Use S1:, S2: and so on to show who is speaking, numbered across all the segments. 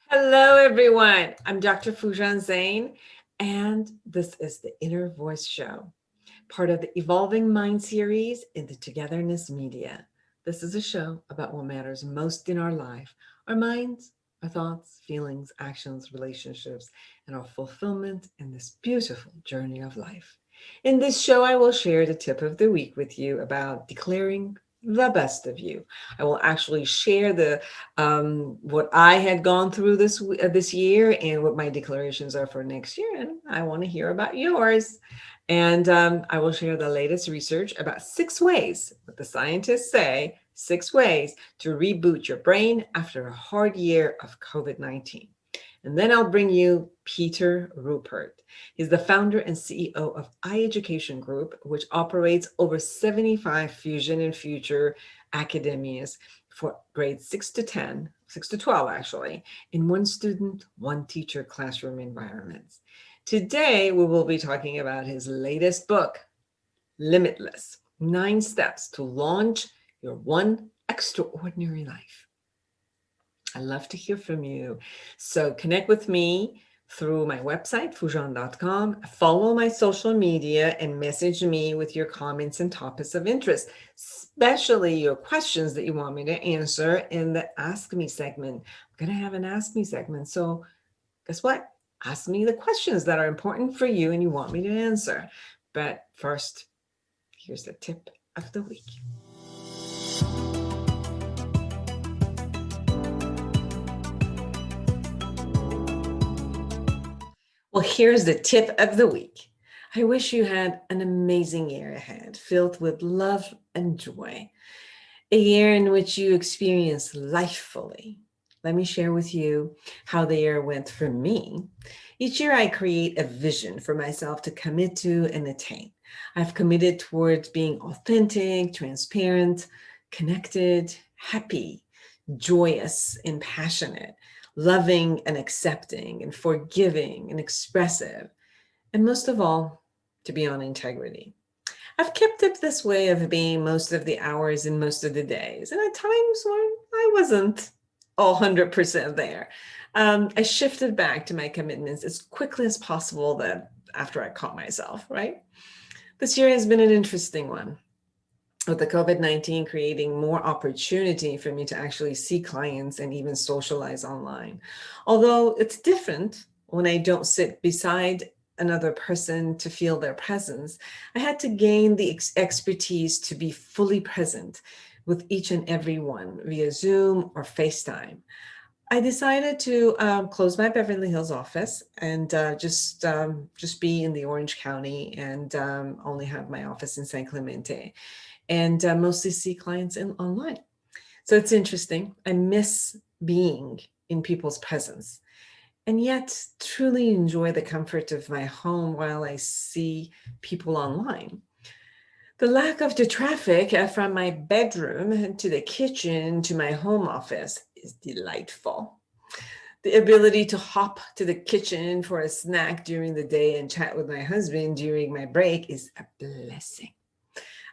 S1: Hello, everyone. I'm Dr. Foojan Zeine, and this is the Inner Voice Show, part of the Evolving Mind series in the Togetherness media. This is a show about what matters most in our life, our minds, our thoughts, feelings, actions, relationships, and our fulfillment in this beautiful journey of life. In this show, I will share the tip of the week with you about declaring the best of you. I will actually share the what I had gone through this year and what my declarations are for next year, and I want to hear about yours. And I will share the latest research about 6 ways, what the scientists say, 6 ways to reboot your brain after a hard year of COVID-19. And then I'll bring you Peter Ruppert. He's the founder and CEO of iEducation Group, which operates over 75 Fusion and Future Academies for grades 6 to 10, 6 to 12 actually, in one student, one teacher classroom environments. Today, we will be talking about his latest book, Limitless, 9 Steps to Launch Your One Extraordinary Life. I love to hear from you. So connect with me through my website, foojan.com. Follow my social media and message me with your comments and topics of interest, especially your questions that you want me to answer in the Ask Me segment. I'm going to have an Ask Me segment. So guess what? Ask me the questions that are important for you and you want me to answer. But first, here's the tip of the week. Well, here's the tip of the week. I wish you had an amazing year ahead, filled with love and joy. A year in which you experience life fully. Let me share with you how the year went for me. Each year, I create a vision for myself to commit to and attain. I've committed towards being authentic, transparent, connected, happy, joyous, and passionate, loving and accepting, and forgiving and expressive, and most of all, to be on integrity. I've kept up this way of being most of the hours and most of the days, and at times when I wasn't all 100% there. I shifted back to my commitments as quickly as possible that after I caught myself, right? This year has been an interesting one, with the COVID-19 creating more opportunity for me to actually see clients and even socialize online. Although it's different when I don't sit beside another person to feel their presence, I had to gain the expertise to be fully present with each and every one via Zoom or FaceTime. I decided to close my Beverly Hills office and just be in the Orange County and only have my office in San Clemente, and mostly see clients online. So it's interesting. I miss being in people's presence and yet truly enjoy the comfort of my home while I see people online. The lack of the traffic from my bedroom to the kitchen to my home office is delightful. The ability to hop to the kitchen for a snack during the day and chat with my husband during my break is a blessing.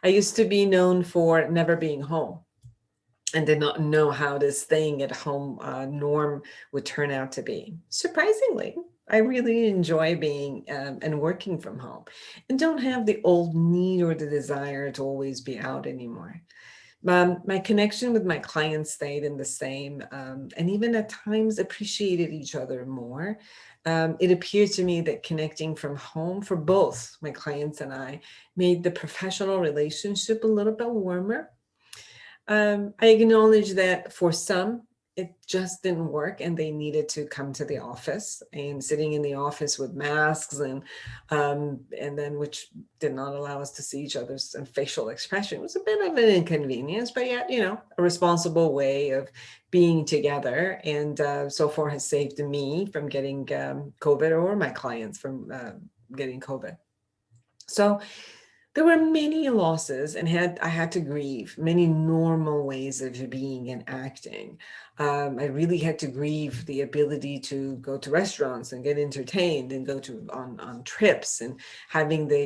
S1: I used to be known for never being home and did not know how this staying at home norm would turn out to be. Surprisingly, I really enjoy being and working from home and don't have the old need or the desire to always be out anymore. My connection with my clients stayed in the same and even at times appreciated each other more. It appeared to me that connecting from home for both my clients and I made the professional relationship a little bit warmer. I acknowledge that for some, it just didn't work and they needed to come to the office, and sitting in the office with masks and then which did not allow us to see each other's facial expression was a bit of an inconvenience, but yet, a responsible way of being together. And so far has saved me from getting COVID or my clients from getting COVID. So there were many losses and I had to grieve many normal ways of being and acting. I really had to grieve the ability to go to restaurants and get entertained and go to on trips and having the,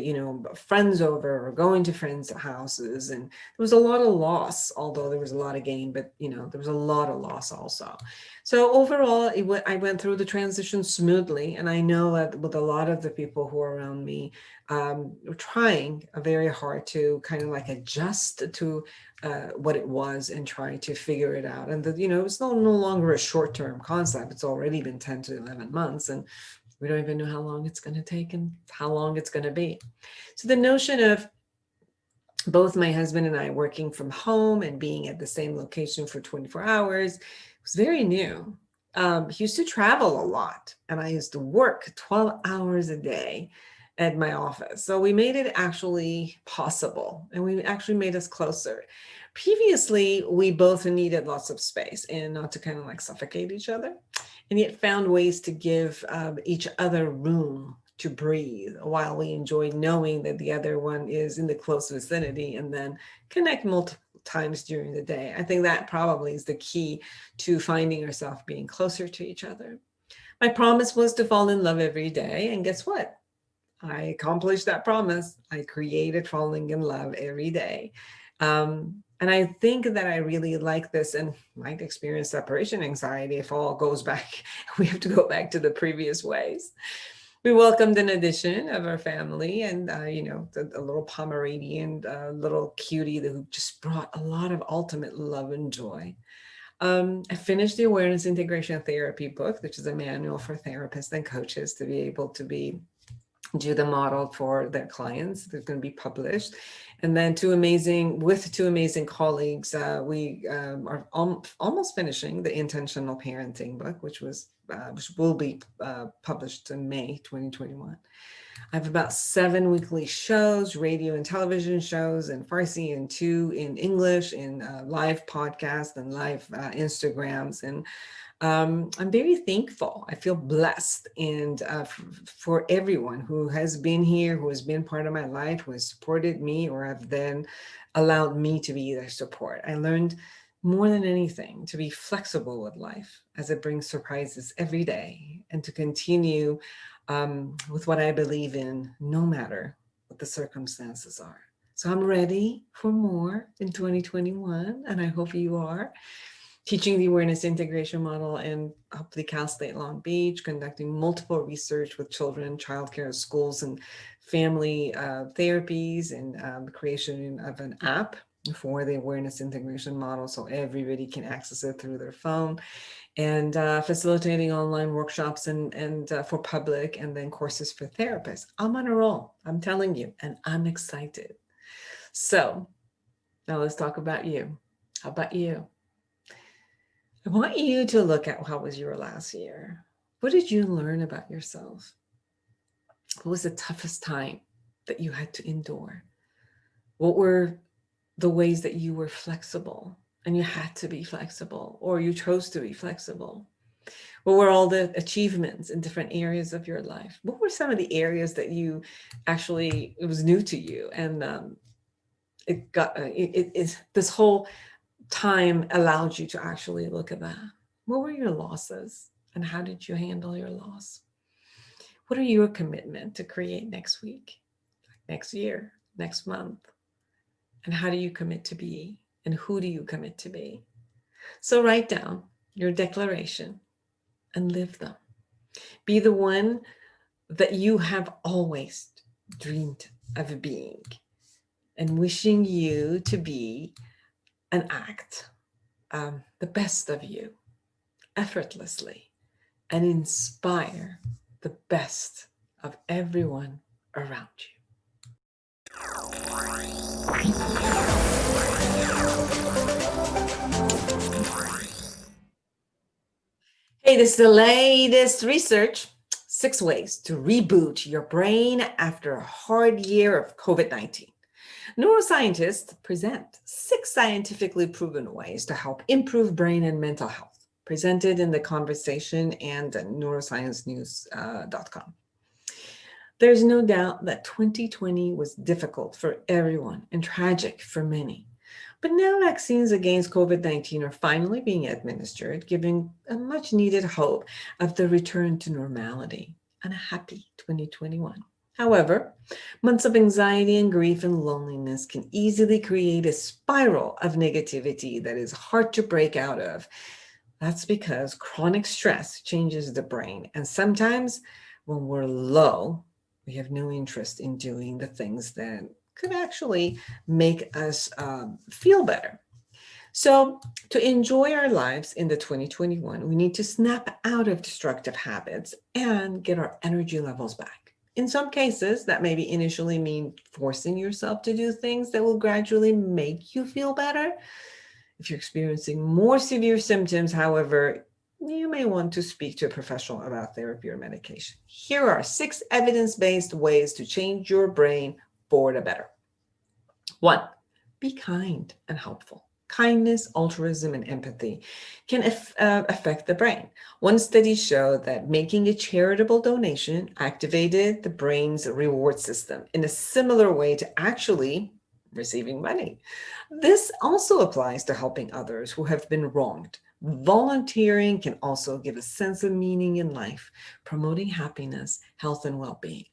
S1: friends over or going to friends' houses. And there was a lot of loss, although there was a lot of gain, but there was a lot of loss also. So overall, I went through the transition smoothly. And I know that with a lot of the people who are around me, were trying very hard to kind of like adjust to what it was and try to figure it out. And it's no longer a short-term concept. It's already been 10 to 11 months, and we don't even know how long it's going to take and how long it's going to be. So the notion of both my husband and I working from home and being at the same location for 24 hours was very new. He used to travel a lot, and I used to work 12 hours a day at my office. So we made it actually possible, and we actually made us closer. Previously, we both needed lots of space and not to kind of like suffocate each other, and yet found ways to give each other room to breathe while we enjoy knowing that the other one is in the close vicinity, and then connect multiple times during the day. I think that probably is the key to finding ourselves being closer to each other. My promise was to fall in love every day. And guess what? I accomplished that promise. I created falling in love every day. And I think that I really like this and might experience separation anxiety if all goes back. We have to go back to the previous ways. We welcomed an addition of our family, and a little Pomeranian, little cutie who just brought a lot of ultimate love and joy. I finished the Awareness Integration Therapy book, which is a manual for therapists and coaches to be able to do the model for their clients. They're going to be published. And then with two amazing colleagues, we are almost finishing the Intentional Parenting book, which will be published in May 2021. I have about 7 weekly shows, radio and television shows in Farsi and 2 in English, in live podcasts and live Instagrams. And I'm very thankful. I feel blessed, and for everyone who has been here, who has been part of my life, who has supported me or have then allowed me to be their support. I learned more than anything to be flexible with life as it brings surprises every day, and to continue with what I believe in, no matter what the circumstances are. So I'm ready for more in 2021, and I hope you are. Teaching the awareness integration model in hopefully Cal State Long Beach, conducting multiple research with children, childcare, schools, and family therapies, and the creation of an app for the awareness integration model so everybody can access it through their phone, and facilitating online workshops and for public, and then courses for therapists. I'm on a roll, I'm telling you, and I'm excited. So now let's talk about you. How about you? I want you to look at how was your last year. What did you learn about yourself? What was the toughest time that you had to endure? What were the ways that you were flexible and you had to be flexible, or you chose to be flexible? What were all the achievements in different areas of your life? What were some of the areas that you actually, it was new to you, and this whole time allowed you to actually look at that? What were your losses, and how did you handle your loss? What are your commitment to create next week, next year, next month? And how do you commit to be? And who do you commit to be? So write down your declaration and live them. Be the one that you have always dreamed of being, and wishing you to be an act the best of you effortlessly, and inspire the best of everyone around you. Hey, this is the latest research. 6 ways to reboot your brain after a hard year of COVID-19. Neuroscientists present 6 scientifically proven ways to help improve brain and mental health, presented in The Conversation and neurosciencenews.com. There's no doubt that 2020 was difficult for everyone and tragic for many. But now vaccines against COVID-19 are finally being administered, giving a much needed hope of the return to normality and a happy 2021. However, months of anxiety and grief and loneliness can easily create a spiral of negativity that is hard to break out of. That's because chronic stress changes the brain. And sometimes when we're low, we have no interest in doing the things that could actually make us feel better. So, to enjoy our lives in the 2021, we need to snap out of destructive habits and get our energy levels back. In some cases, that maybe initially mean forcing yourself to do things that will gradually make you feel better. If you're experiencing more severe symptoms, however, you may want to speak to a professional about therapy or medication. Here are 6 evidence-based ways to change your brain for the better. 1, be kind and helpful. Kindness, altruism, and empathy can affect the brain. One study showed that making a charitable donation activated the brain's reward system in a similar way to actually receiving money. This also applies to helping others who have been wronged. Volunteering can also give a sense of meaning in life, promoting happiness, health, and well-being.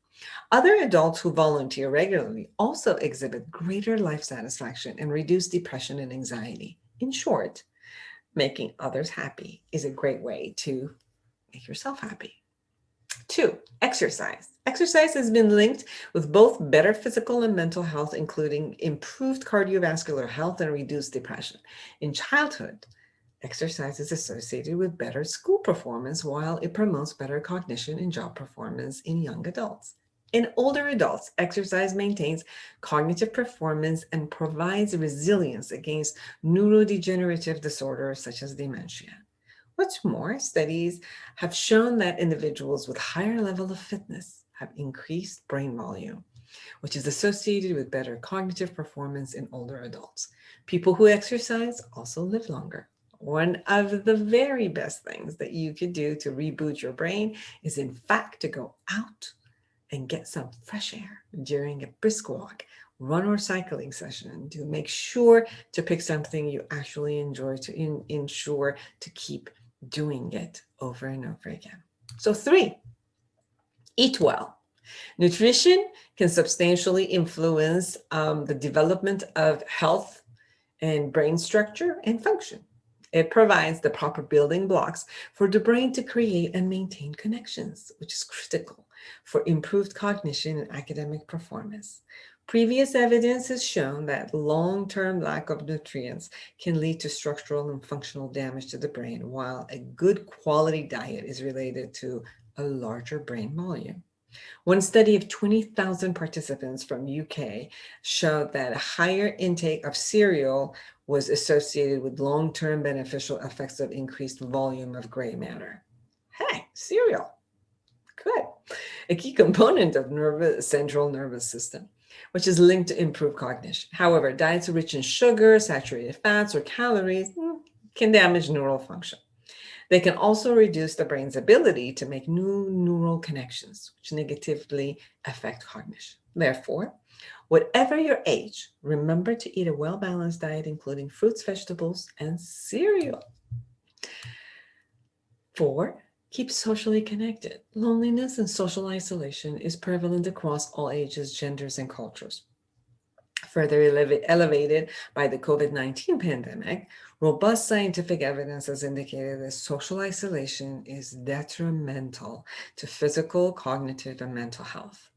S1: Other adults who volunteer regularly also exhibit greater life satisfaction and reduce depression and anxiety. In short, making others happy is a great way to make yourself happy. 2, exercise. Exercise has been linked with both better physical and mental health, including improved cardiovascular health and reduced depression. In childhood, exercise is associated with better school performance, while it promotes better cognition and job performance in young adults. In older adults, exercise maintains cognitive performance and provides resilience against neurodegenerative disorders such as dementia. What's more, studies have shown that individuals with higher level of fitness have increased brain volume, which is associated with better cognitive performance in older adults. People who exercise also live longer. One of the very best things that you could do to reboot your brain is, in fact, to go out and get some fresh air during a brisk walk, run or cycling session. To make sure to pick something you actually enjoy to ensure to keep doing it over and over again. So 3, eat well. Nutrition can substantially influence the development of health and brain structure and function. It provides the proper building blocks for the brain to create and maintain connections, which is critical for improved cognition and academic performance. Previous evidence has shown that long-term lack of nutrients can lead to structural and functional damage to the brain, while a good quality diet is related to a larger brain volume. One study of 20,000 participants from UK showed that a higher intake of cereal was associated with long-term beneficial effects of increased volume of gray matter. Hey, cereal, good. A key component of central nervous system, which is linked to improved cognition. However, diets rich in sugar, saturated fats, or calories can damage neural function. They can also reduce the brain's ability to make new neural connections, which negatively affect cognition. Therefore, whatever your age, remember to eat a well-balanced diet, including fruits, vegetables, and cereal. 4, keep socially connected. Loneliness and social isolation is prevalent across all ages, genders, and cultures. Further elevated by the COVID-19 pandemic, robust scientific evidence has indicated that social isolation is detrimental to physical, cognitive, and mental health.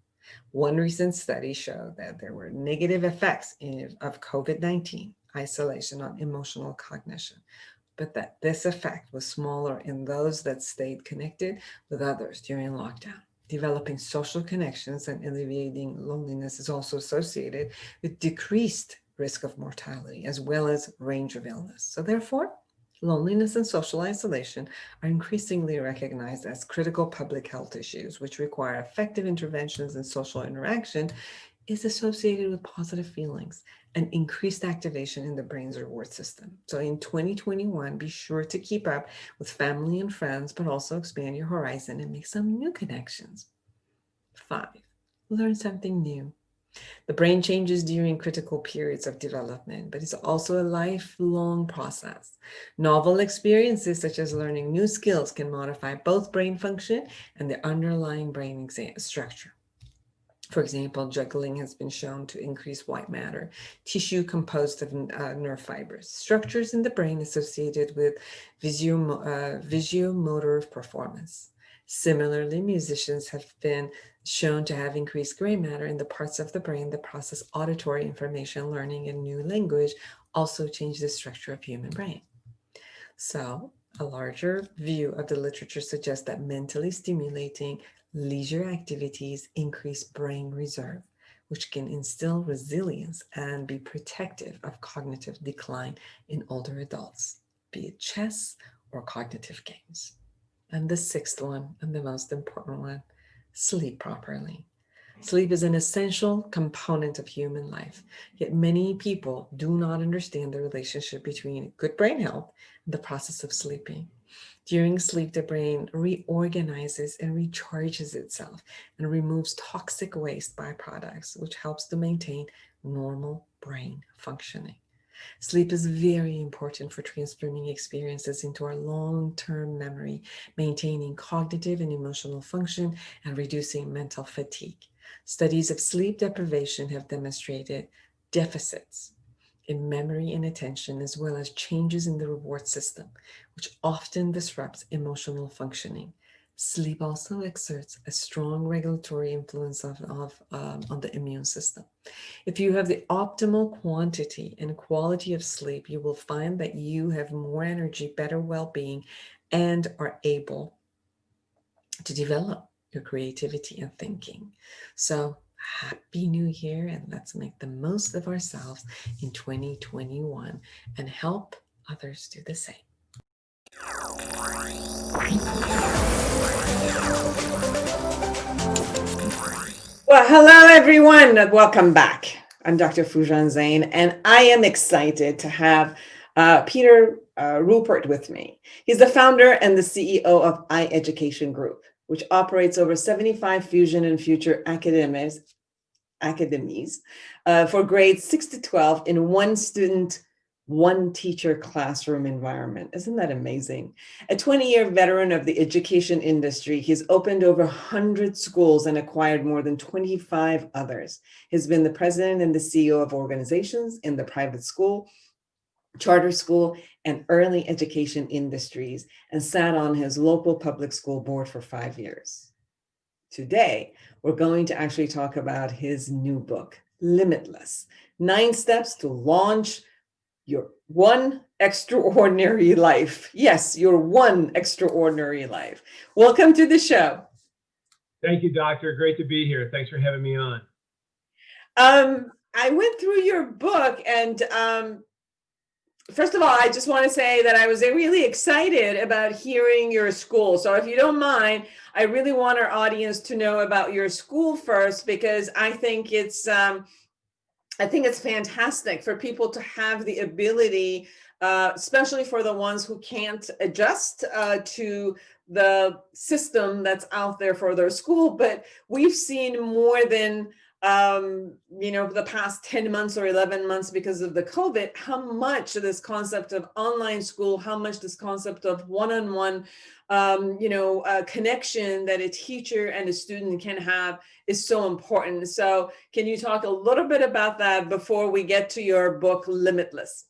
S1: One recent study showed that there were negative effects of COVID-19 isolation on emotional cognition, but that this effect was smaller in those that stayed connected with others during lockdown. Developing social connections and alleviating loneliness is also associated with decreased risk of mortality as well as range of illness. So therefore, loneliness and social isolation are increasingly recognized as critical public health issues, which require effective interventions, and social interaction is associated with positive feelings and increased activation in the brain's reward system. So in 2021, be sure to keep up with family and friends, but also expand your horizon and make some new connections. 5, learn something new. The brain changes during critical periods of development, but it's also a lifelong process. Novel experiences, such as learning new skills, can modify both brain function and the underlying brain structure. For example, juggling has been shown to increase white matter, tissue composed of nerve fibers, structures in the brain associated with visuomotor performance. Similarly, musicians have been shown to have increased gray matter in the parts of the brain that process auditory information. Learning a new language also change the structure of human brain. So, a larger view of the literature suggests that mentally stimulating leisure activities increase brain reserve, which can instill resilience and be protective of cognitive decline in older adults, be it chess or cognitive games. And the sixth one, and the most important one, sleep properly. Sleep is an essential component of human life, yet many people do not understand the relationship between good brain health and the process of sleeping. During sleep, the brain reorganizes and recharges itself and removes toxic waste byproducts, which helps to maintain normal brain functioning. Sleep is very important for transforming experiences into our long-term memory, maintaining cognitive and emotional function, and reducing mental fatigue. Studies of sleep deprivation have demonstrated deficits in memory and attention, as well as changes in the reward system, which often disrupts emotional functioning. Sleep also exerts a strong regulatory influence on the immune system. If you have the optimal quantity and quality of sleep, you will find that you have more energy, better well-being, and are able to develop your creativity and thinking. So, Happy New Year, and let's make the most of ourselves in 2021 and help others do the same. Well, hello everyone, and welcome back. I'm Dr. Foojan Zeine, and I am excited to have Peter Ruppert with me. He's the founder and the CEO of iEducation Group, which operates over 75 Fusion and Future Academies for grades 6 to 12 in one student, one teacher classroom environment. Isn't that amazing? A 20-year veteran of the education industry, he's opened over 100 schools and acquired more than 25 others. He's been the president and the CEO of organizations in the private school, charter school, and early education industries, and sat on his local public school board for 5 years. Today, we're going to actually talk about his new book, Limitless, 9 Steps to Launch Your One Extraordinary Life. Yes, your one extraordinary life. Welcome to the show.
S2: Thank you, Doctor. Great to be here. Thanks for having me on.
S1: I went through your book, and first of all, I just want to say that I was really excited about hearing your school. So if you don't mind, I really want our audience to know about your school first, because I think it's fantastic for people to have the ability, especially for the ones who can't adjust to the system that's out there for their school. But we've seen more than the past 10 months or 11 months because of the COVID, how much this concept of online school, how much this concept of one-on-one, connection that a teacher and a student can have is so important. So can you talk a little bit about that before we get to your book, Limitless?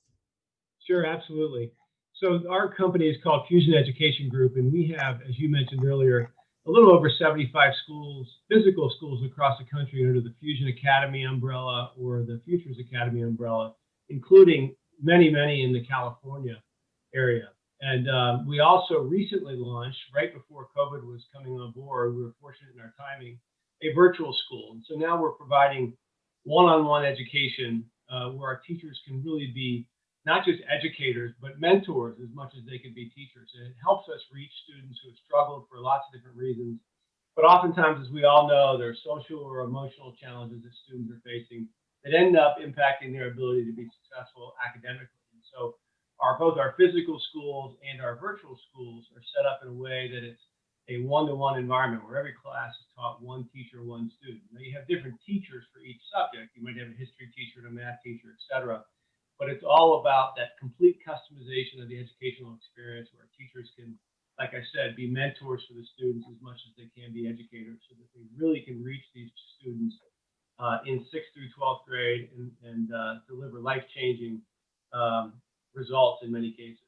S2: Sure, absolutely. So our company is called Fusion Education Group, and we have, as you mentioned earlier, a little over 75 schools, physical schools across the country under the Fusion Academy umbrella or the Futures Academy umbrella, including many, many in the California area. And we also recently launched, right before COVID was coming on board, we were fortunate in our timing, a virtual school. And so now we're providing one-on-one education where our teachers can really be not just educators, but mentors as much as they can be teachers. And it helps us reach students who have struggled for lots of different reasons. But oftentimes, as we all know, there are social or emotional challenges that students are facing that end up impacting their ability to be successful academically. And so both our physical schools and our virtual schools are set up in a way that it's a one-to-one environment where every class is taught one teacher, one student. Now you have different teachers for each subject. You might have a history teacher and a math teacher, etc. But it's all about that complete customization of the educational experience where teachers can, like I said, be mentors for the students as much as they can be educators, so that they really can reach these students in 6th through 12th grade and deliver life-changing results in many cases.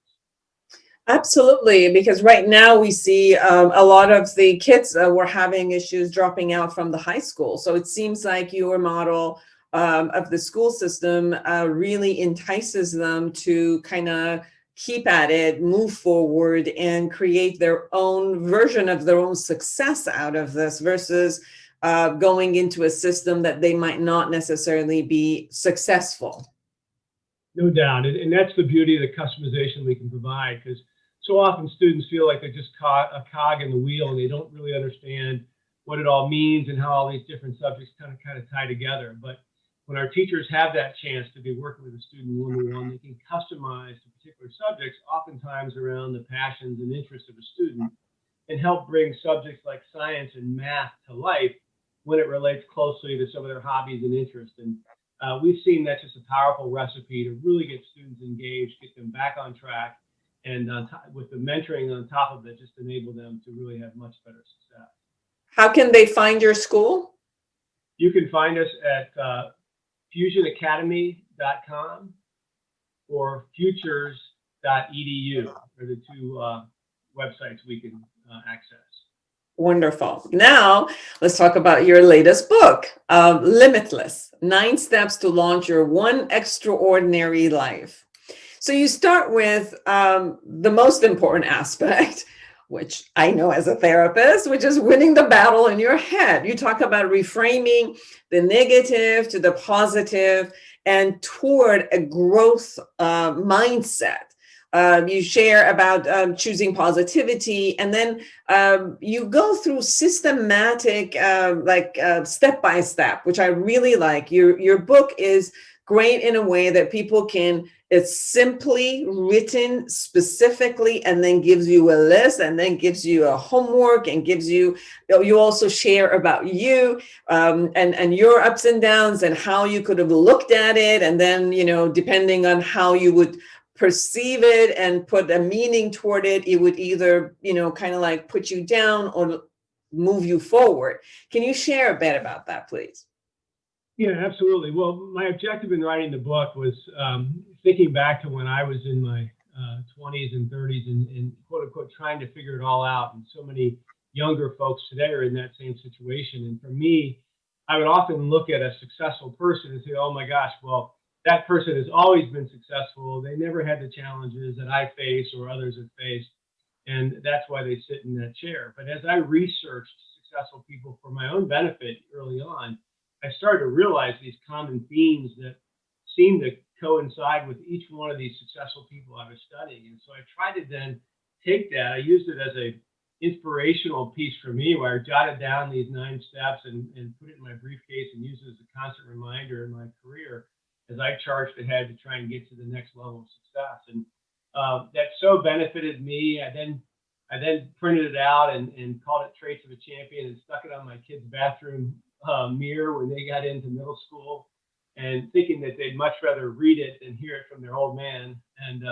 S1: Absolutely, because right now we see a lot of the kids were having issues dropping out from the high school. So it seems like your model of the school system really entices them to kind of keep at it, move forward, and create their own version of their own success out of this versus going into a system that they might not necessarily be successful.
S2: No doubt. And that's the beauty of the customization we can provide, because so often students feel like they're just a cog in the wheel and they don't really understand what it all means and how all these different subjects kind of tie together. But when our teachers have that chance to be working with a student one-to-one, they can customize the particular subjects, oftentimes around the passions and interests of a student, and help bring subjects like science and math to life when it relates closely to some of their hobbies and interests. And we've seen that's just a powerful recipe to really get students engaged, get them back on track, and with the mentoring on top of it, just enable them to really have much better success.
S1: How can they find your school?
S2: You can find us at fusionacademy.com or futures.edu are the two websites we can access.
S1: Wonderful. Now, let's talk about your latest book, Limitless, 9 Steps to Launch Your One Extraordinary Life. So you start with the most important aspect, which I know as a therapist, which is winning the battle in your head. You talk about reframing the negative to the positive and toward a growth mindset. You share about choosing positivity, and then you go through systematic, step by step, which I really like. Your book is great in a way that people can, it's simply written specifically, and then gives you a list, and then gives you a homework, and gives you, you also share about you and your ups and downs and how you could have looked at it. And then, you know, depending on how you would perceive it and put a meaning toward it, it would either, you know, kind of like put you down or move you forward. Can you share a bit about that, please?
S2: Yeah, absolutely. Well, my objective in writing the book was thinking back to when I was in my 20s and 30s and quote unquote trying to figure it all out. And so many younger folks today are in that same situation. And for me, I would often look at a successful person and say, oh my gosh, well, that person has always been successful. They never had the challenges that I face or others have faced. And that's why they sit in that chair. But as I researched successful people for my own benefit early on, I started to realize these common themes that seem to coincide with each one of these successful people I was studying. And so I tried to then take that, I used it as a inspirational piece for me, where I jotted down these 9 steps and put it in my briefcase and used it as a constant reminder in my career as I charged ahead to try and get to the next level of success. And that so benefited me. I then printed it out and called it Traits of a Champion and stuck it on my kids' bathroom mirror when they got into middle school, and thinking that they'd much rather read it than hear it from their old man. And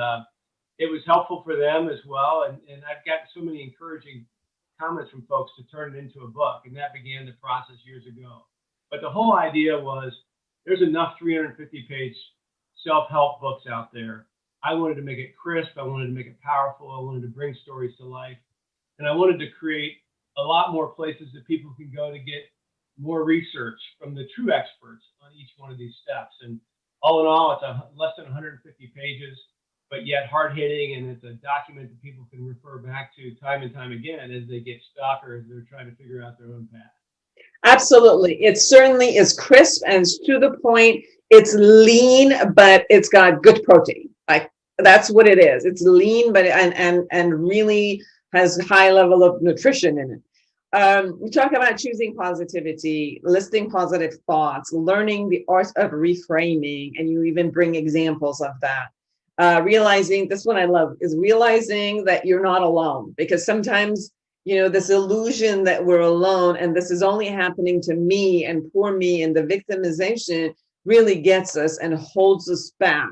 S2: it was helpful for them as well. And I've gotten so many encouraging comments from folks to turn it into a book. And that began the process years ago. But the whole idea was there's enough 350-page self-help books out there. I wanted to make it crisp. I wanted to make it powerful. I wanted to bring stories to life. And I wanted to create a lot more places that people can go to get more research from the true experts on each one of these steps. And all in all, it's less than 150 pages, but yet hard-hitting, and it's a document that people can refer back to time and time again as they get stuck or as they're trying to figure out their own path.
S1: Absolutely. It certainly is crisp and to the point. It's lean, but it's got good protein. Like, that's what it is. It's lean, but and really has high level of nutrition in it. We talk about choosing positivity, listing positive thoughts, learning the art of reframing, and you even bring examples of that. Realizing, this one I love, is realizing that you're not alone, because sometimes this illusion that we're alone and this is only happening to me and poor me, and the victimization really gets us and holds us back.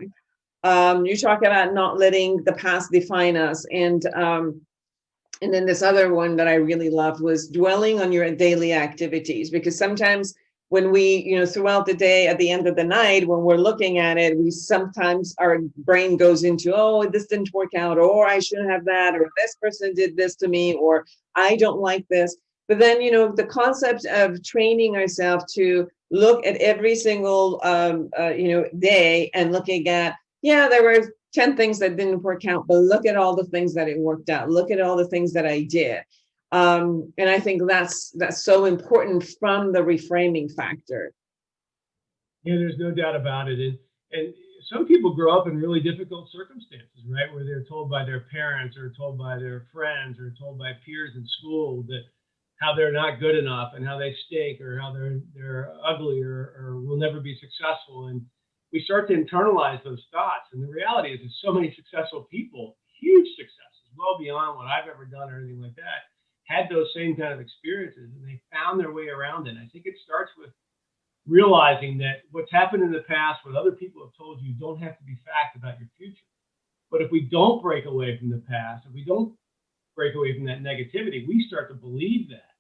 S1: You talk about not letting the past define us, and then this other one that I really loved was dwelling on your daily activities, because sometimes when we, throughout the day, at the end of the night, when we're looking at it, we sometimes, our brain goes into, oh, this didn't work out, or I shouldn't have that, or this person did this to me, or I don't like this. But then, the concept of training ourselves to look at every single, day and looking at, yeah, there were 10 things that didn't work out, but look at all the things that it worked out. Look at all the things that I did. And I think that's so important from the reframing factor.
S2: Yeah, there's no doubt about it. And some people grow up in really difficult circumstances, right? Where they're told by their parents or told by their friends or told by peers in school that how they're not good enough and how they stink or how they're ugly or will never be successful. And we start to internalize those thoughts. And the reality is so many successful people, huge successes, well beyond what I've ever done or anything like that, had those same kind of experiences and they found their way around it. And I think it starts with realizing that what's happened in the past, what other people have told you, don't have to be fact about your future. But if we don't break away from the past, if we don't break away from that negativity, we start to believe that.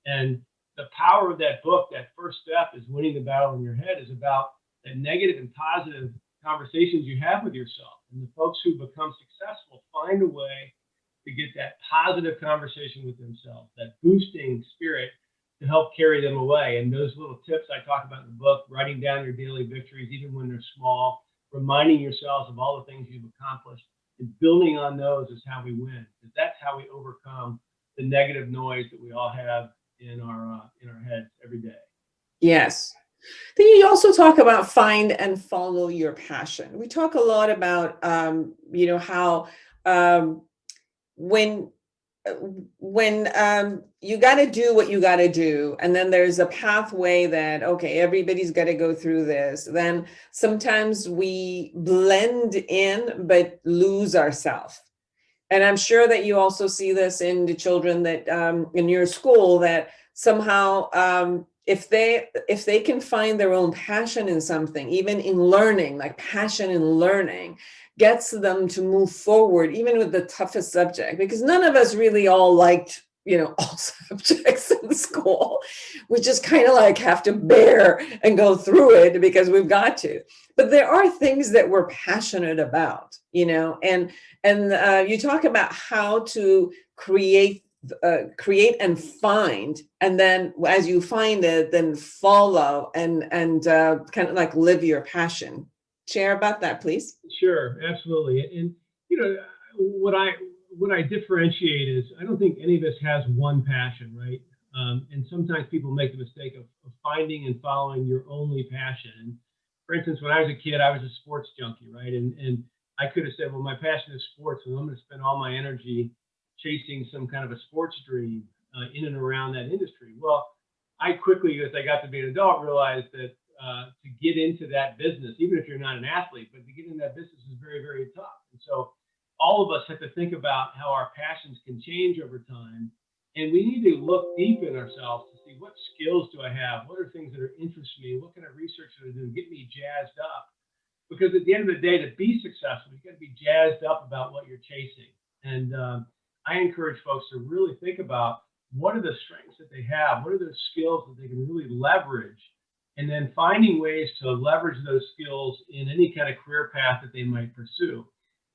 S2: And the power of that book, that first step is winning the battle in your head, is about the negative and positive conversations you have with yourself. And the folks who become successful find a way to get that positive conversation with themselves, that boosting spirit to help carry them away. And those little tips I talk about in the book, writing down your daily victories, even when they're small, reminding yourselves of all the things you've accomplished, and building on those is how we win. Because that's how we overcome the negative noise that we all have in our heads every day.
S1: Yes. Then you also talk about find and follow your passion. We talk a lot about, how when you got to do what you got to do, and then there's a pathway that, okay, everybody's got to go through this, then sometimes we blend in but lose ourselves. And I'm sure that you also see this in the children that in your school, that somehow if they can find their own passion in something, even in learning, like passion in learning gets them to move forward, even with the toughest subject, because none of us really all liked, all subjects in school. We just kind of like have to bear and go through it because we've got to. But there are things that we're passionate about, and you talk about how to create and find, and then as you find it, then follow and kind of like live your passion. Share about that, please.
S2: Sure, absolutely. And what I differentiate is I don't think any of us has one passion, right? And sometimes people make the mistake of finding and following your only passion. And for instance, when I was a kid, I was a sports junkie, right? And I could have said, well, my passion is sports, and I'm going to spend all my energy chasing some kind of a sports dream in and around that industry. Well, I quickly, as I got to be an adult, realized that to get into that business, even if you're not an athlete, but to get into that business is very, very tough. And so all of us have to think about how our passions can change over time. And we need to look deep in ourselves to see what skills do I have? What are things that are interesting me? What kind of research should I do to get me jazzed up? Because at the end of the day, to be successful, you got to be jazzed up about what you're chasing. And I encourage folks to really think about what are the strengths that they have? What are those skills that they can really leverage? And then finding ways to leverage those skills in any kind of career path that they might pursue.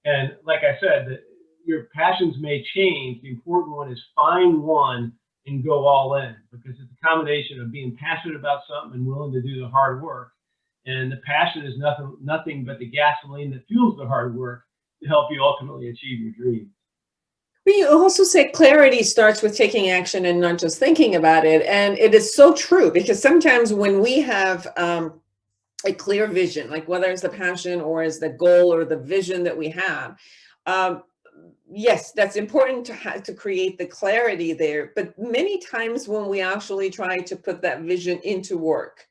S2: And like I said, that your passions may change. The important one is find one and go all in, because it's a combination of being passionate about something and willing to do the hard work. And the passion is nothing but the gasoline that fuels the hard work to help you ultimately achieve your dreams.
S1: But you also say clarity starts with taking action and not just thinking about it. And it is so true, because sometimes when we have a clear vision, like whether it's the passion or is the goal or the vision that we have, yes, that's important to create the clarity there. But many times when we actually try to put that vision into work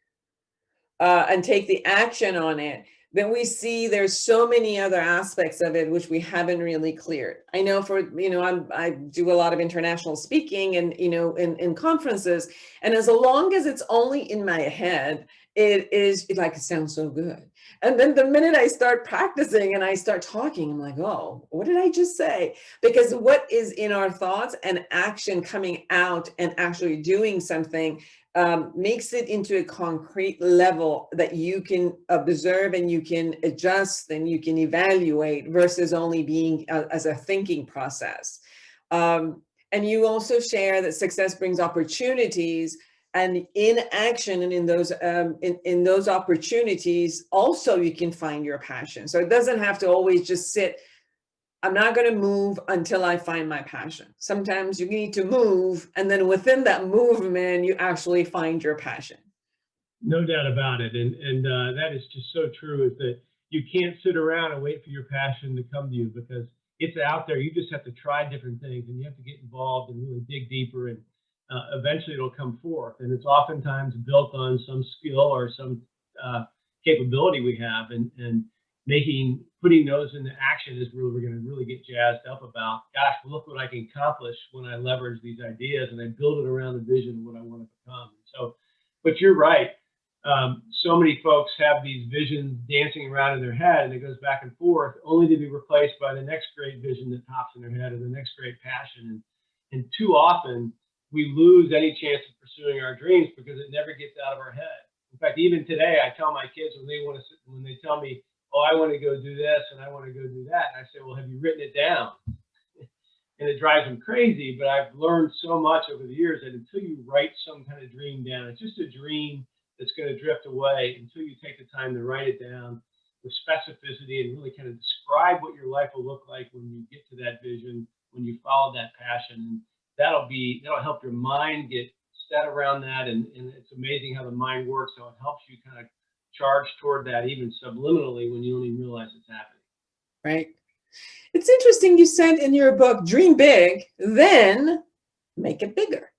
S1: and take the action on it, then we see there's so many other aspects of it which we haven't really cleared. I know for, I do a lot of international speaking and, in conferences, and as long as it's only in my head, it sounds so good. And then the minute I start practicing and I start talking, I'm like, oh, what did I just say? Because what is in our thoughts and action coming out and actually doing something makes it into a concrete level that you can observe and you can adjust and you can evaluate versus only being as a thinking process. And you also share that success brings opportunities, and in action and in those opportunities also you can find your passion. So it doesn't have to always just sit, I'm not going to move until I find my passion. Sometimes you need to move, and then within that movement, you actually find your passion.
S2: No doubt about it. And that is just so true, is that you can't sit around and wait for your passion to come to you, because it's out there. You just have to try different things, and you have to get involved and really dig deeper, and eventually it'll come forth. And it's oftentimes built on some skill or some capability we have, and putting those into action is where we're going to really get jazzed up about, gosh, look what I can accomplish when I leverage these ideas and I build it around the vision of what I want to become. So, but you're right. So many folks have these visions dancing around in their head, and it goes back and forth, only to be replaced by the next great vision that pops in their head, or the next great passion. And too often we lose any chance of pursuing our dreams because it never gets out of our head. In fact, even today, I tell my kids when they tell me, oh, I want to go do this and I want to go do that, and I say, well, have you written it down? And it drives them crazy, but I've learned so much over the years that until you write some kind of dream down, it's just a dream that's going to drift away. Until you take the time to write it down with specificity and really kind of describe what your life will look like when you get to that vision, when you follow that passion. And that'll help your mind get set around that. And it's amazing how the mind works, how it helps you kind of charge toward that, even subliminally, when you don't even realize it's happening.
S1: Right. It's interesting, you said in your book, dream big, then make it bigger.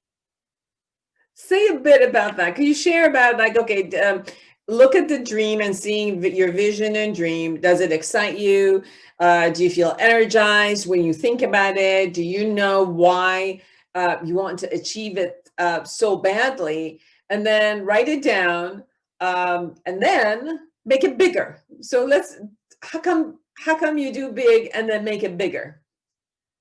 S1: Say a bit about that. Can you share about, like, okay, look at the dream and seeing your vision and dream. Does it excite you? Do you feel energized when you think about it? Do you know why you want to achieve it so badly? And then write it down, and then make it bigger. So how come you do big and then make it bigger?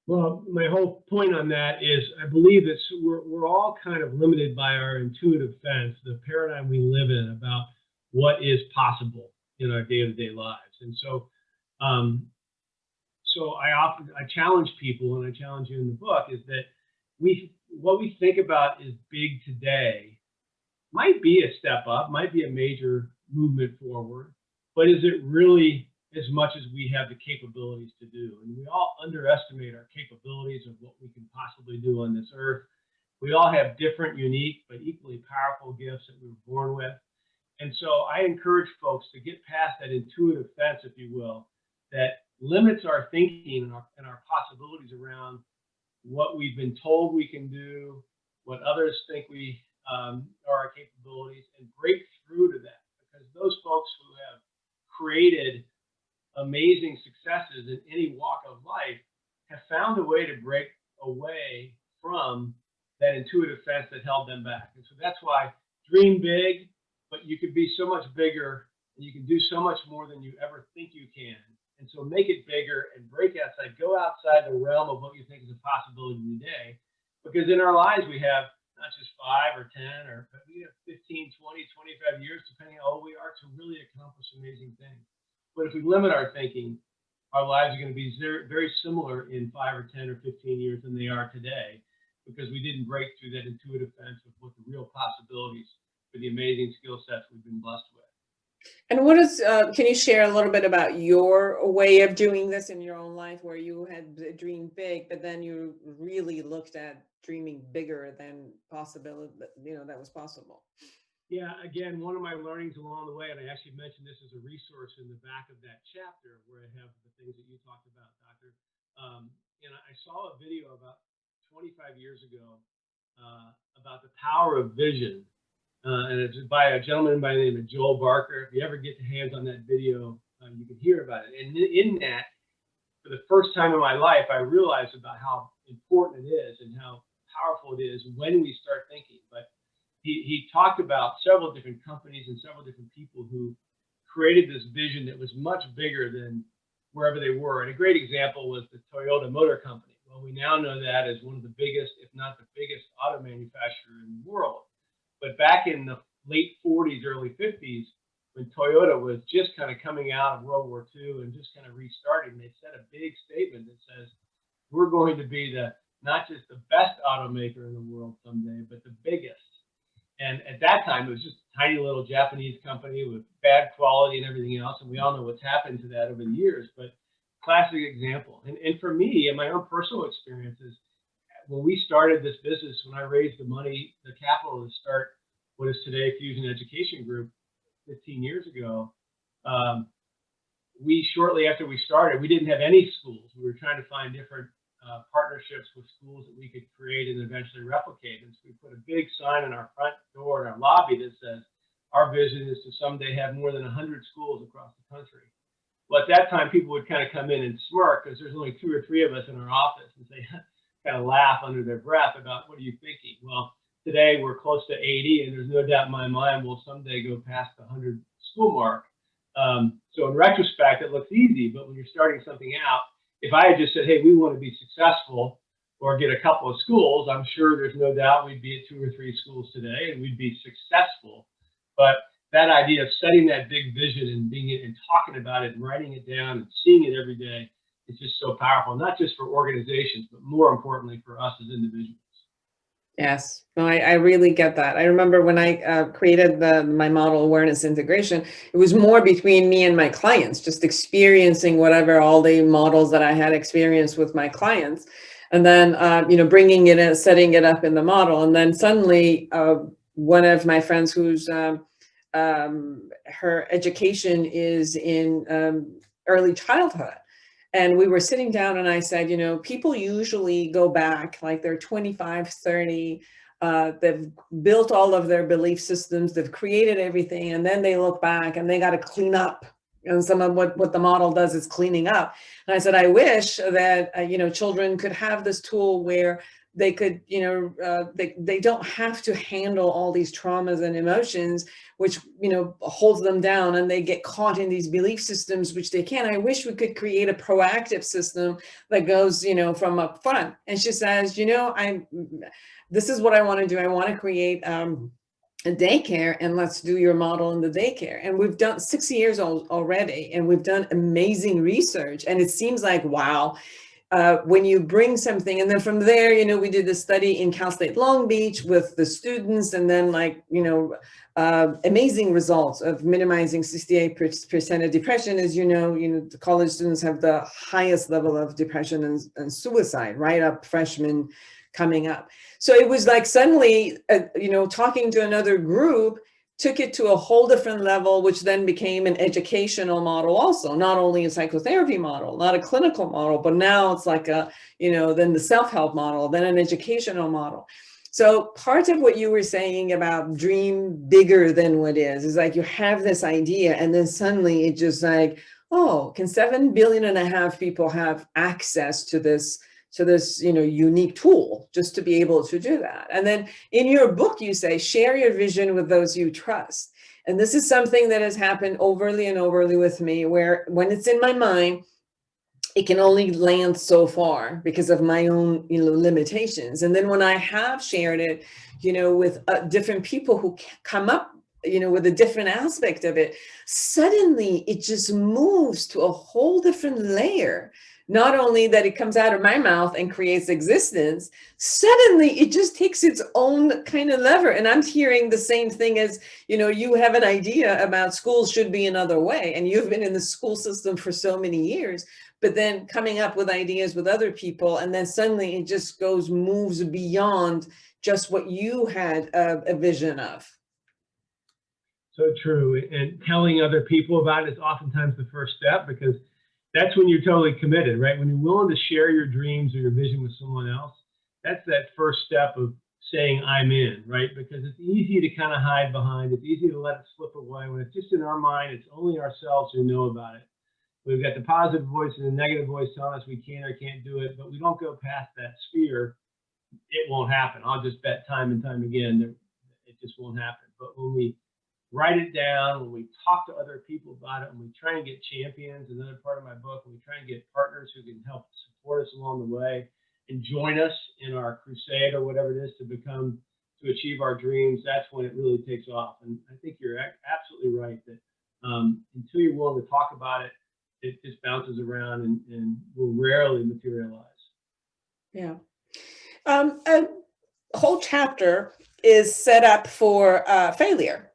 S2: Well, my whole point on that is I believe that we're all kind of limited by our intuitive sense, the paradigm we live in about what is possible in our day-to-day lives. And so I challenge people, and I challenge you in the book, is that what we think about is big today might be a step up, might be a major movement forward, but is it really as much as we have the capabilities to do? And we all underestimate our capabilities of what we can possibly do on this earth. We all have different, unique, but equally powerful gifts that we were born with. And so I encourage folks to get past that intuitive fence, if you will, that limits our thinking and our possibilities around what we've been told we can do, what others think are our capabilities, and break through to that. Because those folks who have created amazing successes in any walk of life have found a way to break away from that intuitive fence that held them back. And so that's why dream big, but you could be so much bigger, and you can do so much more than you ever think you can. And so make it bigger and break outside, go outside the realm of what you think is a possibility today. Because in our lives, we have not just 5 or 10, but we have 15, 20, 25 years, depending on how old we are, to really accomplish amazing things. But if we limit our thinking, our lives are going to be very similar in 5 or 10 or 15 years than they are today, because we didn't break through that intuitive fence of what the real possibilities for the amazing skill sets we've been blessed with.
S1: And can you share a little bit about your way of doing this in your own life, where you had dreamed big, but then you really looked at dreaming bigger than possibility, that was possible?
S2: Yeah, again, one of my learnings along the way, and I actually mentioned this as a resource in the back of that chapter where I have the things that you talked about, Doctor. And I saw a video about 25 years ago about the power of vision. And it's by a gentleman by the name of Joel Barker. If you ever get your hands on that video, you can hear about it. And in that, for the first time in my life, I realized about how important it is and how powerful it is when we start thinking. But he talked about several different companies and several different people who created this vision that was much bigger than wherever they were. And a great example was the Toyota Motor Company. Well, we now know that as one of the biggest, if not the biggest, auto manufacturer in the world. But back in the late 40s, early 50s, when Toyota was just kind of coming out of World War II and just kind of restarting, they said a big statement that says, we're going to be not just the best automaker in the world someday, but the biggest. And at that time, it was just a tiny little Japanese company with bad quality and everything else. And we all know what's happened to that over the years, but classic example. And for me, in my own personal experiences, when we started this business, when I raised the money, the capital to start what is today Fusion Education Group 15 years ago, shortly after we started, we didn't have any schools. We were trying to find different partnerships with schools that we could create and eventually replicate. And so we put a big sign on our front door in our lobby that says, our vision is to someday have more than 100 schools across the country. Well, at that time, people would kind of come in and smirk because there's only 2 or 3 of us in our office, and they kind of laugh under their breath about, what are you thinking? Well, today we're close to 80, and there's no doubt in my mind we'll someday go past the 100 school mark. So in retrospect, it looks easy, but when you're starting something out, if I had just said, hey, we want to be successful or get a couple of schools, I'm sure there's no doubt we'd be at 2 or 3 schools today and we'd be successful. But that idea of setting that big vision and and talking about it and writing it down and seeing it every day is just so powerful, not just for organizations, but more importantly for us as individuals.
S1: Yes, no, I really get that. I remember when I created my model awareness integration, it was more between me and my clients, just experiencing whatever all the models that I had experienced with my clients, and then bringing it in, setting it up in the model, and then suddenly one of my friends who's her education is in early childhood. And we were sitting down and I said, people usually go back like they're 25, 30, they've built all of their belief systems, they've created everything, and then they look back and they got to clean up. And some of what the model does is cleaning up. And I said, I wish that, children could have this tool where they could, they don't have to handle all these traumas and emotions, which, holds them down, and they get caught in these belief systems, which they can't. I wish we could create a proactive system that goes, from up front. And she says, this is what I want to do. I want to create a daycare, and let's do your model in the daycare. And we've done 6 years already, and we've done amazing research. And it seems like, wow, when you bring something, and then from there, we did the study in Cal State Long Beach with the students, and then amazing results of minimizing 68% of depression. As the college students have the highest level of depression and suicide, right up freshmen coming up. So it was like suddenly, talking to another group took it to a whole different level, which then became an educational model also, not only a psychotherapy model, not a clinical model, but now it's like then the self-help model, then an educational model. So part of what you were saying about dream bigger than what is like you have this idea, and then suddenly it just like, oh, can 7.5 billion people have access to this unique tool just to be able to do that? And then in your book, you say, share your vision with those you trust. And this is something that has happened overly and overly with me, where when it's in my mind, it can only land so far because of my own, limitations. And then when I have shared it, with different people who come up, with a different aspect of it, suddenly it just moves to a whole different layer. Not only that it comes out of my mouth and creates existence, suddenly it just takes its own kind of lever. And I'm hearing the same thing as, you have an idea about schools should be another way. And you've been in the school system for so many years, but then coming up with ideas with other people. And then suddenly it just moves beyond just what you had a vision of.
S2: So true. And telling other people about it is oftentimes the first step, because that's when you're totally committed, right? When you're willing to share your dreams or your vision with someone else, that's that first step of saying I'm in, right? Because it's easy to kind of hide behind. It's easy to let it slip away. When it's just in our mind, it's only ourselves who know about it. we've got the positive voice and the negative voice telling us we can or can't do it, but we don't go past that sphere, it won't happen. I'll just bet time and time again that it just won't happen. But when we write it down, when we talk to other people about it, and we try and get champions, another part of my book, and we try and get partners who can help support us along the way and join us in our crusade or whatever it is to achieve our dreams, that's when it really takes off. And I think you're absolutely right that until you're willing to talk about it, it just bounces around and will rarely materialize.
S3: Yeah. A whole chapter is set up for failure.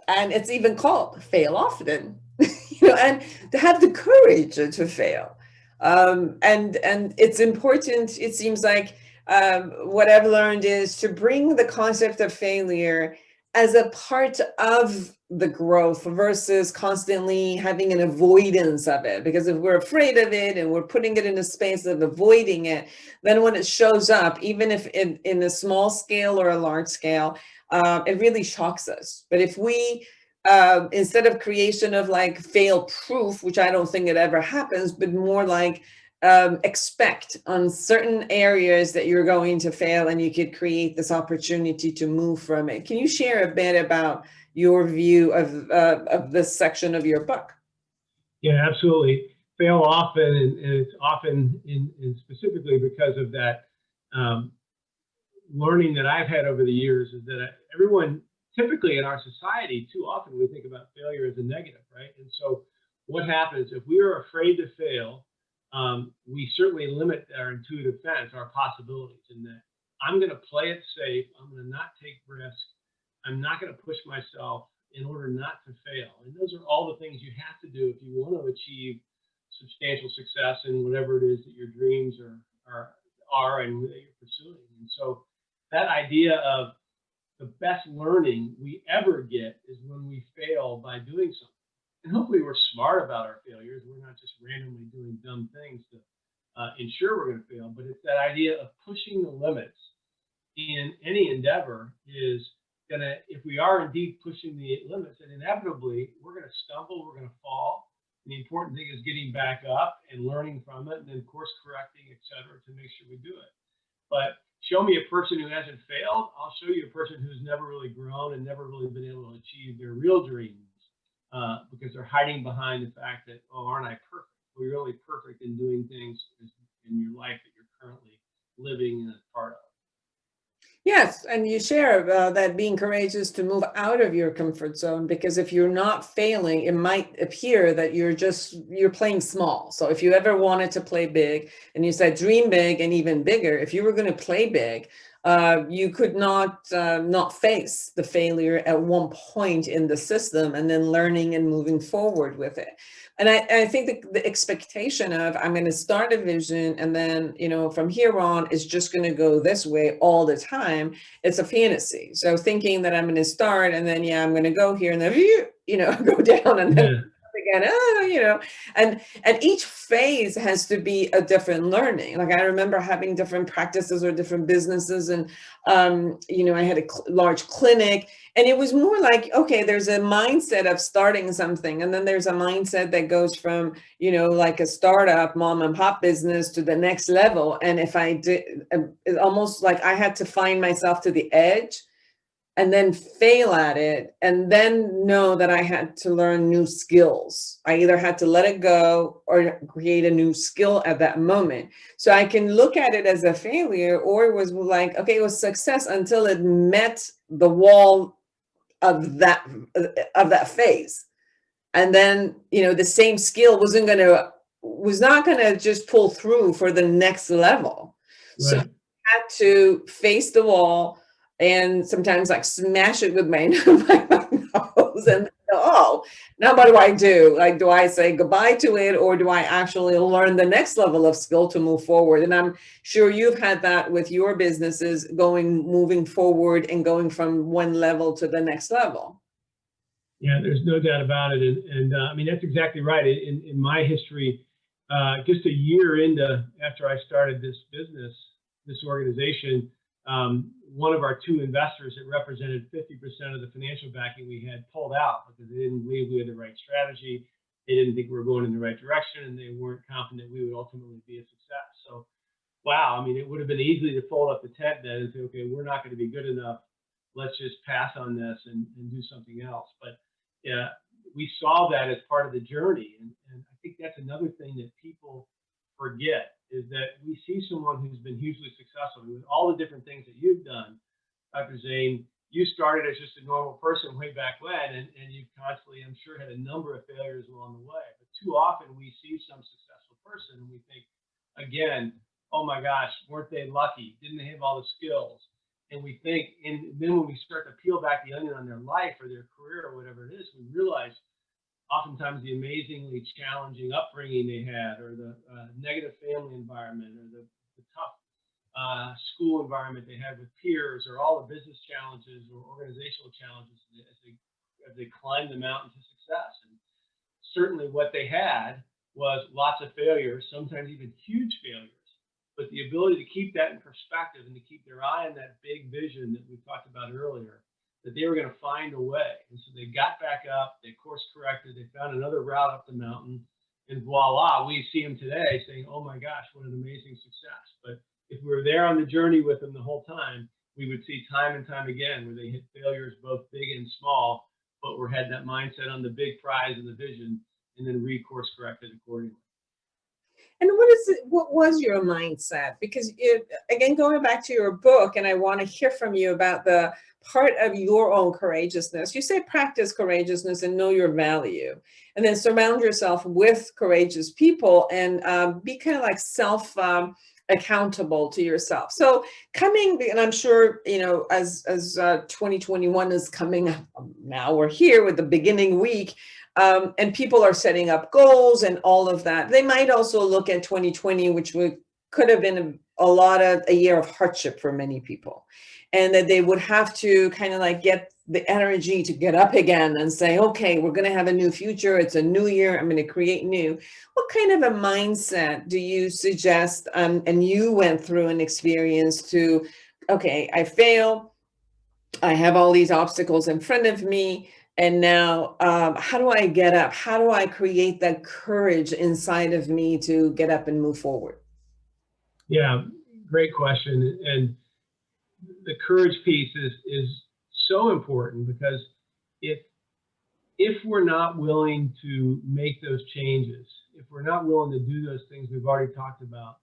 S3: And it's even called Fail Often, and to have the courage to fail. And it's important, it seems like, what I've learned is to bring the concept of failure as a part of the growth versus constantly having an avoidance of it. Because if we're afraid of it and we're putting it in a space of avoiding it, then when it shows up, even if in a small scale or a large scale, it really shocks us. But if we, instead of creation of like fail proof, which I don't think it ever happens, but more like expect on certain areas that you're going to fail, and you could create this opportunity to move from it. Can you share a bit about your view of this section of your book?
S2: Yeah, absolutely. Fail often, and it's often in specifically because of that learning that I've had over the years, is that everyone, typically in our society, too often we think about failure as a negative, right? And so what happens if we are afraid to fail? We certainly limit our intuitive sense, our possibilities, in that I'm going to play it safe. I'm going to not take risks. I'm not going to push myself in order not to fail. And those are all the things you have to do if you want to achieve substantial success in whatever it is that your dreams are and that you're pursuing. And so that idea of the best learning we ever get is when we fail by doing something. And hopefully we're smart about our failures. We're not just randomly doing dumb things to ensure we're going to fail, but it's that idea of pushing the limits in any endeavor is going to, if we are indeed pushing the limits, then inevitably we're going to stumble, we're going to fall. And the important thing is getting back up and learning from it, and then course correcting, et cetera, to make sure we do it. But show me a person who hasn't failed, I'll show you a person who's never really grown and never really been able to achieve their real dreams. Because they're hiding behind the fact that, oh, aren't I perfect? Well, you're only perfect in doing things in your life that you're currently living and a part of.
S3: Yes, and you share that being courageous to move out of your comfort zone, because if you're not failing, it might appear that you're playing small. So if you ever wanted to play big, and you said dream big and even bigger, if you were going to play big, you could not face the failure at one point in the system, and then learning and moving forward with it. And I think the expectation of I'm going to start a vision, and then, from here on, it's just going to go this way all the time. It's a fantasy. So thinking that I'm going to start, and then, I'm going to go here, and then, go down, and then again, and each phase has to be a different learning. Like I remember having different practices or different businesses, and I had a large clinic, and it was more like, okay, there's a mindset of starting something, and then there's a mindset that goes from like a startup mom and pop business to the next level. And if I did, it's almost like I had to find myself to the edge and then fail at it, and then know that I had to learn new skills. I either had to let it go or create a new skill at that moment. So I can look at it as a failure, or it was like, okay, it was success until it met the wall of that phase. And then, the same skill was not gonna just pull through for the next level. Right. So I had to face the wall, and sometimes like smash it with my nose, and now what do I do? Like, do I say goodbye to it, or do I actually learn the next level of skill to move forward? And I'm sure you've had that with your businesses, moving forward and going from one level to the next level.
S2: Yeah, there's no doubt about it. And I mean, that's exactly right. In my history, just a year after I started this business, this organization, one of our two investors that represented 50% of the financial backing we had pulled out because they didn't believe we had the right strategy. they didn't think we were going in the right direction, and they weren't confident we would ultimately be a success. So, wow, I mean, it would have been easy to fold up the tent then and say, okay, we're not going to be good enough. Let's just pass on this and do something else. But yeah, we saw that as part of the journey. And I think that's another thing that people forget, is that we see someone who's been hugely successful with all the different things that you've done. Dr. Zeine, you started as just a normal person way back when, and you've constantly, I'm sure, had a number of failures along the way. But too often we see some successful person and we think, again, oh my gosh, weren't they lucky? Didn't they have all the skills? And we think, and then when we start to peel back the onion on their life or their career or whatever it is, we realize oftentimes the amazingly challenging upbringing they had, or the negative family environment, or the tough school environment they had with peers, or all the business challenges or organizational challenges as they climbed the mountain to success. And certainly what they had was lots of failures, sometimes even huge failures. But the ability to keep that in perspective and to keep their eye on that big vision that we talked about earlier, that they were going to find a way. And so they got back up, they course corrected, they found another route up the mountain, and voila, we see them today saying, oh my gosh, what an amazing success. But if we were there on the journey with them the whole time, we would see time and time again where they hit failures both big and small, but had that mindset on the big prize and the vision, and then recourse corrected accordingly.
S3: And what was your mindset? Because again, going back to your book, and I want to hear from you about the part of your own courageousness. You say practice courageousness and know your value, and then surround yourself with courageous people, and be kind of like self accountable to yourself. So and I'm sure, as 2021 is coming up, now we're here with the beginning week. And people are setting up goals and all of that. They might also look at 2020, which could have been a year of hardship for many people. And that they would have to kind of like get the energy to get up again and say, okay, we're going to have a new future. It's a new year. I'm going to create new. What kind of a mindset do you suggest? And you went through an experience to, okay, I fail. I have all these obstacles in front of me. And now, how do I get up? How do I create that courage inside of me to get up and move forward?
S2: Yeah, great question. And the courage piece is so important, because if we're not willing to make those changes, if we're not willing to do those things we've already talked about,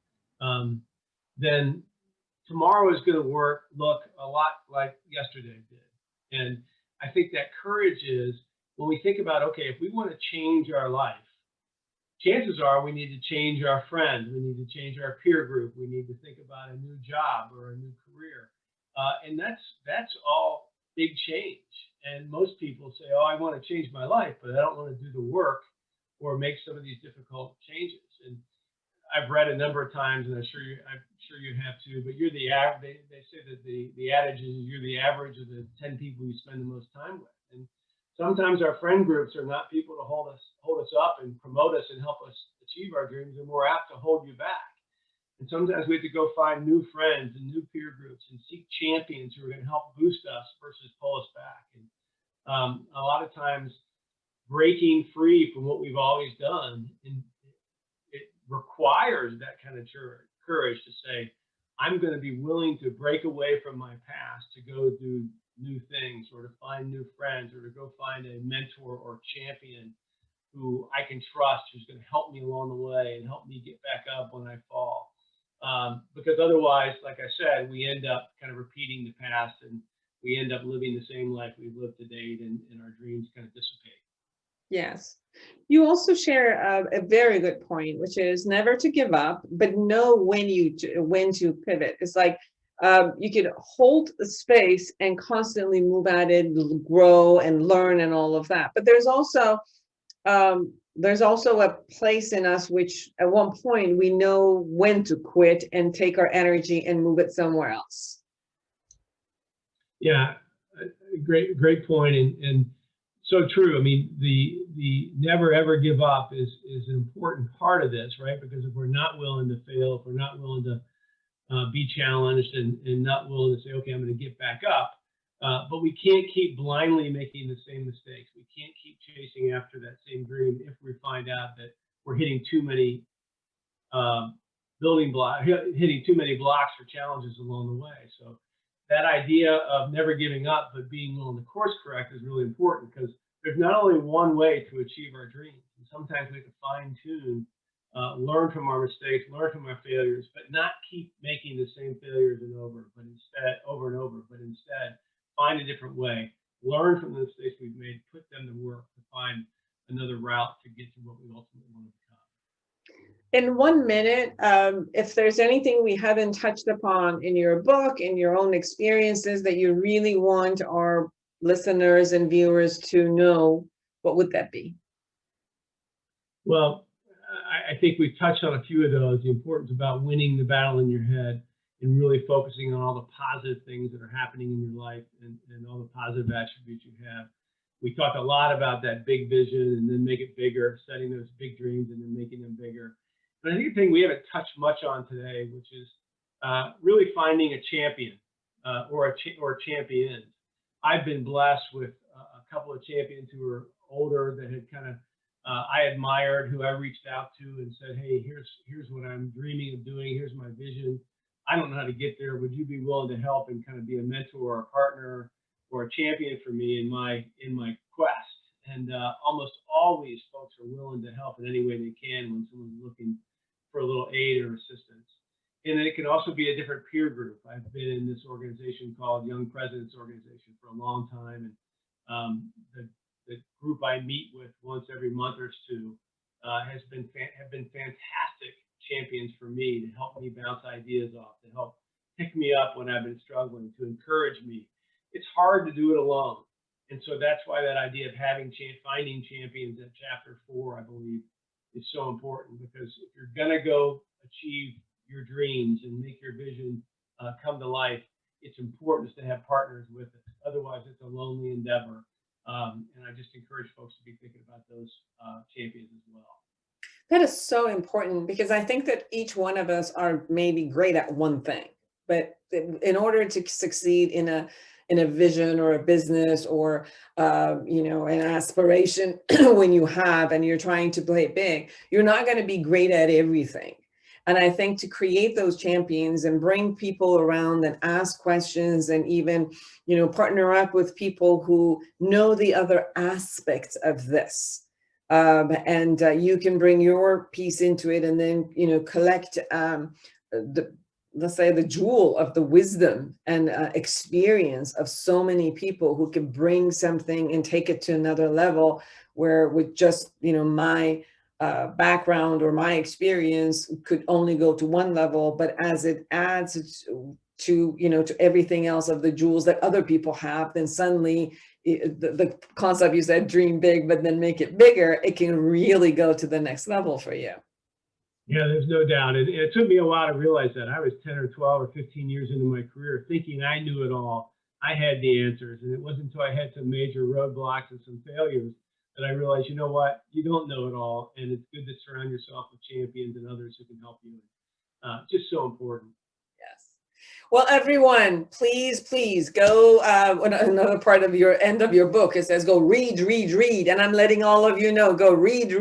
S2: then tomorrow is going to look a lot like yesterday did. And I think that courage is when we think about, okay, if we want to change our life, chances are we need to change our friends, we need to change our peer group, we need to think about a new job or a new career. And that's all big change. And most people say, oh, I want to change my life, but I don't want to do the work or make some of these difficult changes. And I've read a number of times, and I'm sure you have too, but you're the average. They say that the adage is you're the average of the 10 people you spend the most time with. And sometimes our friend groups are not people to hold us up and promote us and help us achieve our dreams. They're more apt to hold you back. And sometimes we have to go find new friends and new peer groups and seek champions who are going to help boost us versus pull us back. And a lot of times, breaking free from what we've always done, and it requires that kind of courage to say, I'm going to be willing to break away from my past to go do new things, or to find new friends, or to go find a mentor or champion who I can trust, who's going to help me along the way and help me get back up when I fall. Because otherwise, like I said, we end up kind of repeating the past, and we end up living the same life we've lived to date, and our dreams kind of dissipate.
S3: Yes. You also share a very good point, which is never to give up, but know when to pivot. It's like you could hold the space and constantly move at it, grow and learn and all of that. But there's also a place in us which at one point we know when to quit and take our energy and move it somewhere else.
S2: Yeah, great point, and so true. I mean, the never ever give up is an important part of this, right? Because if we're not willing to fail, if we're not willing to be challenged, and not willing to say, okay, I'm going to get back up, But we can't keep blindly making the same mistakes. We can't keep chasing after that same dream if we find out that we're hitting too many hitting too many blocks or challenges along the way. So that idea of never giving up, but being willing to course correct is really important, because there's not only one way to achieve our dreams. And sometimes we have to fine tune, learn from our mistakes, learn from our failures, but not keep making the same failures over and over, but instead find a different way, learn from the mistakes we've made, put them to work to find another route to get to what we ultimately want to become.
S3: In 1 minute, if there's anything we haven't touched upon in your book, in your own experiences that you really want our listeners and viewers to know, what would that be?
S2: Well, I think we've touched on a few of those. The importance about winning the battle in your head and really focusing on all the positive things that are happening in your life and all the positive attributes you have. We talked a lot about that big vision and then make it bigger, setting those big dreams and then making them bigger. But I think the thing we haven't touched much on today, which is really finding a champion or champions. I've been blessed with a couple of champions who are older that had kind of I admired, who I reached out to and said, hey, here's what I'm dreaming of doing. Here's my vision. I don't know how to get there. Would you be willing to help and kind of be a mentor or a partner or a champion for me in my quest? And almost always folks are willing to help in any way they can when someone's looking for a little aid or assistance. And it can also be a different peer group. I've been in this organization called Young Presidents Organization for a long time, and the group I meet with once every month or two have been fantastic champions for me, to help me bounce ideas off, to help pick me up when I've been struggling, to encourage me. It's hard to do it alone. And so that's why that idea of finding champions at chapter 4, I believe, is so important, because if you're going to go achieve your dreams and make your vision come to life, it's important to have partners with it. Otherwise, it's a lonely endeavor. And I just encourage folks to be thinking about those champions as well.
S3: That is so important, because I think that each one of us are maybe great at one thing, but in order to succeed in a vision or a business or an aspiration when you have and you're trying to play big, you're not going to be great at everything. And I think to create those champions and bring people around and ask questions and even, partner up with people who know the other aspects of this. And you can bring your piece into it and then, collect let's say the jewel of the wisdom and experience of so many people who can bring something and take it to another level, where with just, my background or my experience could only go to one level, but as it adds to everything else of the jewels that other people have, then suddenly the concept you said, dream big, but then make it bigger, it can really go to the next level for you.
S2: Yeah, there's no doubt. It took me a while to realize that. I was 10 or 12 or 15 years into my career thinking I knew it all. I had the answers. And it wasn't until I had some major roadblocks and some failures that I realized, you know what, you don't know it all. And it's good to surround yourself with champions and others who can help you. Just so important.
S3: Yes. Well, everyone, please go. Another part of your end of your book, it says go read. And I'm letting all of you know, go read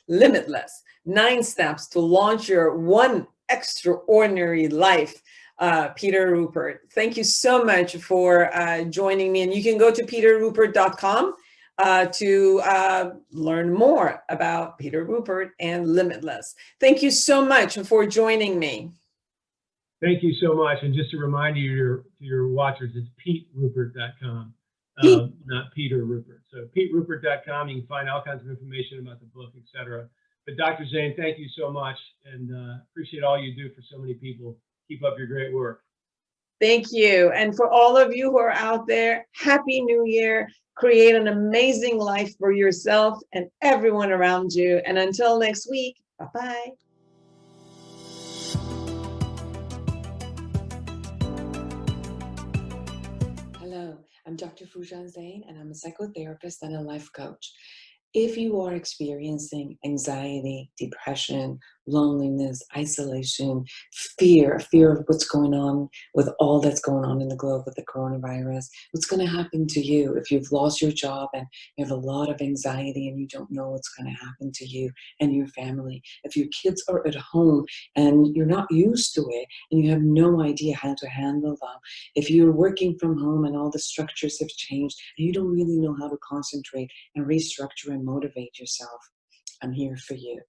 S3: Limitless. 9 steps to launch your one extraordinary life. Peter Ruppert, thank you so much for joining me. And you can go to peterruppert.com to learn more about Peter Ruppert and Limitless. Thank you so much for joining me.
S2: Thank you so much. And just a reminder to your watchers, it's peteruppert.com, not Peter Ruppert. So peteruppert.com, you can find all kinds of information about the book, etc. But Dr. Zeine, thank you so much, and appreciate all you do for so many people. Keep up your great work.
S3: Thank you. And for all of you who are out there, Happy New Year. Create an amazing life for yourself and everyone around you. And until next week, bye-bye. Hello, I'm Dr. Foojan Zeine, and I'm a psychotherapist and a life coach.
S4: If you are experiencing anxiety, depression, loneliness, isolation, fear of what's going on with all that's going on in the globe with the coronavirus, what's going to happen to you if you've lost your job and you have a lot of anxiety and you don't know what's going to happen to you and your family, if your kids are at home and you're not used to it and you have no idea how to handle them, if you're working from home and all the structures have changed and you don't really know how to concentrate and restructure and motivate yourself, I'm here for you.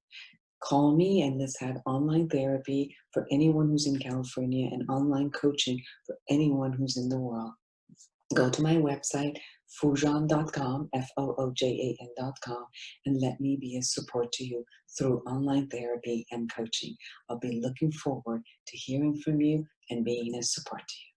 S4: Call me and let's have online therapy for anyone who's in California and online coaching for anyone who's in the world. Go to my website, Foojan.com, Foojan.com, and let me be a support to you through online therapy and coaching. I'll be looking forward to hearing from you and being a support to you.